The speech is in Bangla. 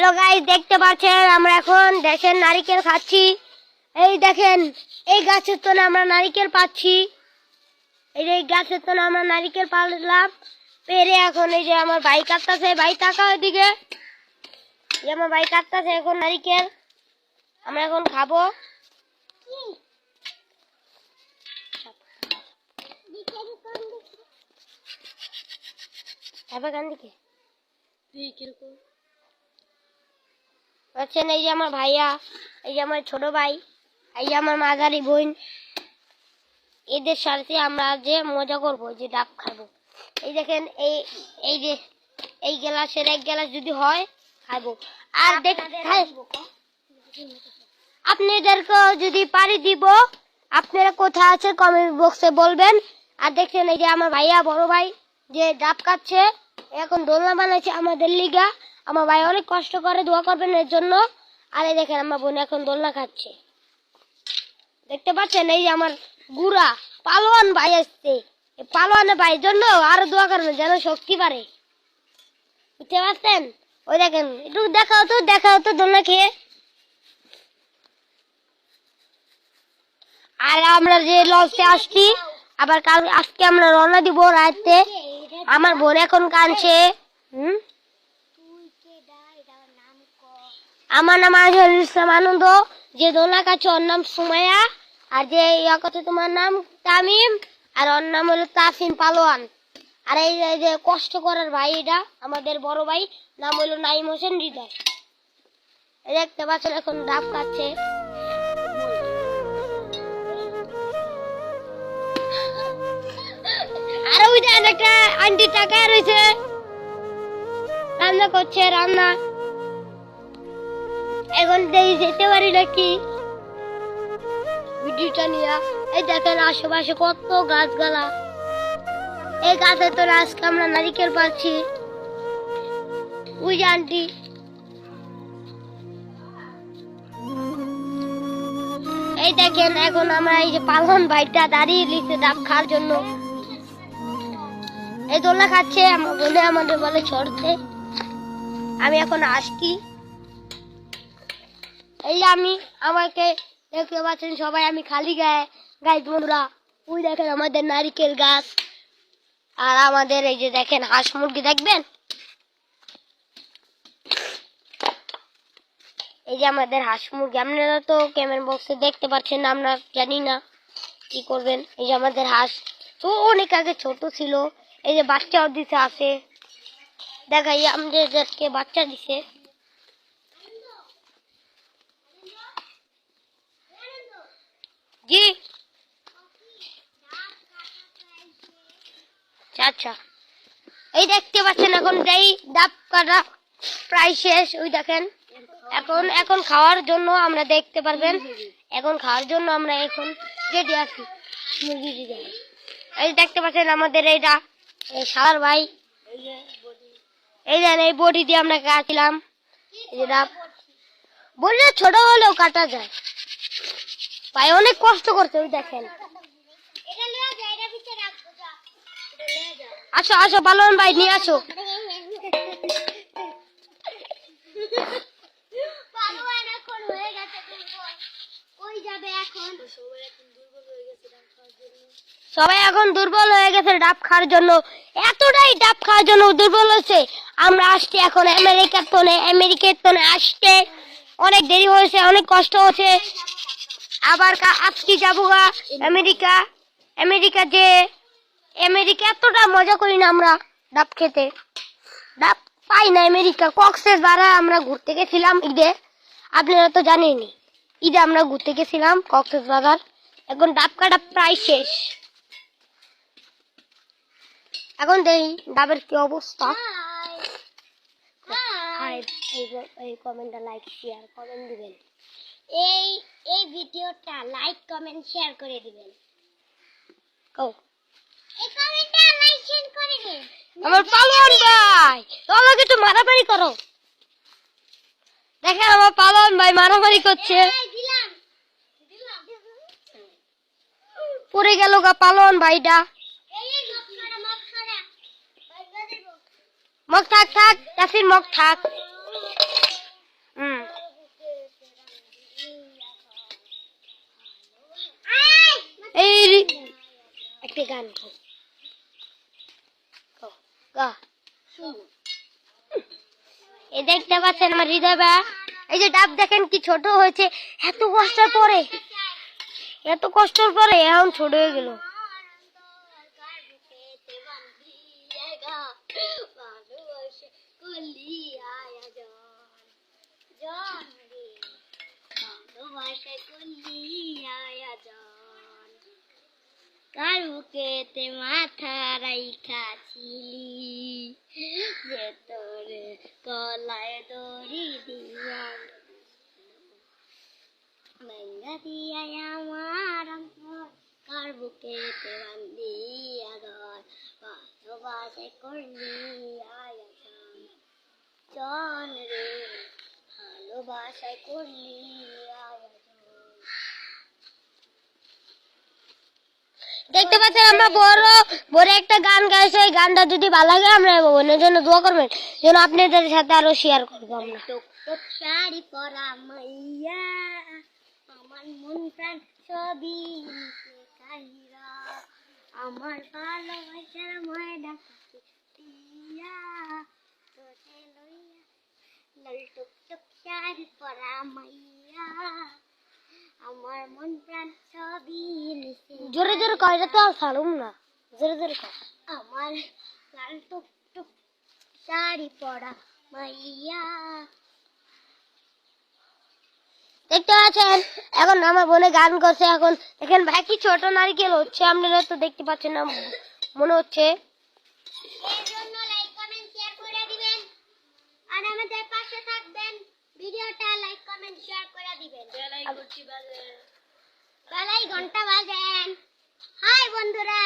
তো গাইস দেখতে পাচ্ছেন আমরা এখন দেখেন নারকেল খাচ্ছি। এই দেখেন এই গাছের তলে আমরা নারকেল পাচ্ছি। এই গাছের তলে আমরা নারকেল পারলাম পেরে এখন এই যে আমার ভাই কাটতেছে। ভাই টাকা ওইদিকে, যে আমার ভাই কাটতেছে এখন নারকেল আমরা এখন খাবো। আচ্ছেন এই যে আমার ভাইয়া, এই যে আমার ছোট ভাই, এই যে আমার মাঝারি বোন, এদের সাথে আমরা যে মজা করবো, যে ডাব খাবো। এই দেখেন এই যে এই গ্লাসের এক গ্লাস যদি হয় খাবো। আর আপনাদেরকে যদি পারি দিব, আপনারা কোথায় আছে কমেন্ট বক্সে বলবেন। আর দেখছেন এই যে আমার ভাইয়া বড় ভাই যে ডাব খাচ্ছে, এখন দোলনা বানাইছে আমাদের লিগা। আমার ভাই অনেক কষ্ট করে, দোয়া করবেন এর জন্য। আর এই দেখেন আমার বোন এখন দোলনা খাচ্ছে, দেখতে পাচ্ছেন। এই যে আমার গুড়া পালোয়ান ভাই আসছে, পালোয়ান ভাইয়ের জন্য আরো দোয়া করবেন যেন শক্তি পারে, বুঝতে পারছেন। ওই দেখেন একটু দেখাও তো দোলনা খেয়ে। আর আমরা যে লঞ্চে আসছি, আবার আজকে আমরা রওনা দিব রাতে। আমার বোন এখন কাঁদছে। আমার নাম আজহারুল ইসলাম আনন্দ, যে দোলনা কাছে ওর নাম সুমাইয়া, আর যে কথা তোমার নাম তামিম, আর ওর নাম হলো তাসিম পালোয়ান। আর এই যে কষ্ট করার ভাই, এটা আমাদের বড় ভাই, নাম হলো নাইম হোসেন হৃদয়। দেখতে পাচ্ছেন এখন ডাব খাচ্ছে। আর ওই যে একটা আন্টি টাকা রয়েছে, রান্না করছে, রান্না এখন যেতে পারি নাকি ভিডিওটা নিয়ে। এই দেখেন আশেপাশে কত গাছগালা, এই গাছের তো আজকে আমরা নারিকেল পাচ্ছি। ওই যে আন্টি, এই দেখেন এখন আমরা এই যে পালন ভাইটা দাঁড়িয়ে লিখছে ডাব খাওয়ার জন্য। এই দোলনা খাচ্ছে, আমার বোনে আমাদের বলে চড়তে। আমি এখন আসছি, এই আমি আমাকে দেখতে পাচ্ছেন সবাই, আমি খালি গায়ে বন্ধুরা। ওই দেখেন আমাদের নারিকেল গাছ, আর আমাদের এই যে দেখেন হাঁস মুরগি দেখবেন, এই যে আমাদের হাঁস মুরগি। আপনারা তো ক্যামেরা বক্সে দেখতে পাচ্ছেন, আমরা জানি না কি করবেন। এই যে আমাদের হাঁস তো অনেক আগে ছোট ছিল, এই যে বাচ্চাও দিছে আছে, দেখাই আমাদেরকে বাচ্চা দিছে। জি আচ্ছা, এই দেখতে পাচ্ছেন এখন যেই ডাব কাটা প্রায় শেষ। ওই দেখেন এখন খাওয়ার জন্য আমরা দেখতে পারবেন, এখন খাওয়ার জন্য আমরা এখন রেডি আছি মুরগি। এই দেখতে পাচ্ছেন আমাদের এইটা সালার ভাই, এই দেন এই বডি দিয়ে আমরা কাটছিলাম। এই যে ডাব বডি ছোট হলেও কাটা যায়, ভাই অনেক কষ্ট করছে। ওই দেখেন, আসো আসো পালন ভাই নিয়ে আসো। সবাই এখন দুর্বল হয়ে গেছে ডাব খাওয়ার জন্য, এতটাই ডাব খাওয়ার জন্য দুর্বল হয়েছে। আমরা আসছি এখন আমেরিকার তনে আসতে অনেক দেরি হয়েছে, অনেক কষ্ট হচ্ছে। আবার আজকে যাবো আমেরিকা যে এতটা মজা করি না আমরা ডাব খেতে, ডাব পাই না আমেরিকা। কক্সেস বাজার আমরা ঘুরতে গেছিলাম ঈদে, আপনারা তো জানেনই, ঈদে আমরা ঘুরতে গেছিলাম কক্সেস বাজার। এখন ডাব কাটা প্রায় শেষ, এখন দেখি ডাবের কি অবস্থা। এই কমেন্টটা লাইক শেয়ার কমেন্ট দিবেন, এই ভিডিওটা লাইক কমেন্ট শেয়ার করে দিবেন। আমার পালন ভাই তোমাকে একটু মারামারি করো, দেখেন আমার পালন ভাই মারামারি করছে, পড়ে গেল গা পালন ভাইটা। মগ থাক থাক, মগ থাক। গান কি গা এই দেখতে পাচ্ছেন আমার হৃদয় ভাই, এই যে ডাব দেখেন কি ছোট হয়েছে, এত কষ্টের পরে এখন ছোট হয়ে গেল। কার বুকেতে মাথা রাইখাছিলি, যে তোরে গলায় দড়ি দিয়া মেঙ্গা দিয়া আমার অন্তর, কার বুকেতে বান্ধিয়া ঘর, ভালোবাসে করলি আয়োজন, জন রে ভালোবাসায় করলি আয়োজন। দেখতে পাচ্ছেন আমরা বড় একটা গান গাইছি, এই গানটা যদি ভালো লাগে আমরা বোনের জন্য দোয়া করবেন, যেন আপনাদের সাথে আরো শেয়ার করবো আমরা। টুকটুক শাড়ি পরা মাইয়া, আমার মন প্রাণ ছবি কাহিরা, আমার ভালোবাসার ময়না দিয়া তোরে লইয়া, লাল টুকটুক শাড়ি পরা মাইয়া, আমার মন প্রাণ ছবি নিছে। জোরে জোরে কয়, এটা তো আর ছাড়ুম না, জোরে জোরে কয়। আমার লাল টুকটুক শাড়ি পরা মাইয়া। দেখতে পাচ্ছেন এখন আমার বোনে গান করছে। এখন দেখেন ভাই কি ছোট নারকেল হচ্ছে, আপনারা তো দেখতে পাচ্ছেন না মনে হচ্ছে। এর জন্য লাইক কমেন্ট শেয়ার করে দিবেন আর আমাদের পাশে থাকবেন। ভিডিওটা লাইক কমেন্ট শেয়ার করে দিবেন। বেলাই ঘন্টা বাজেন। হাই বন্ধুরা।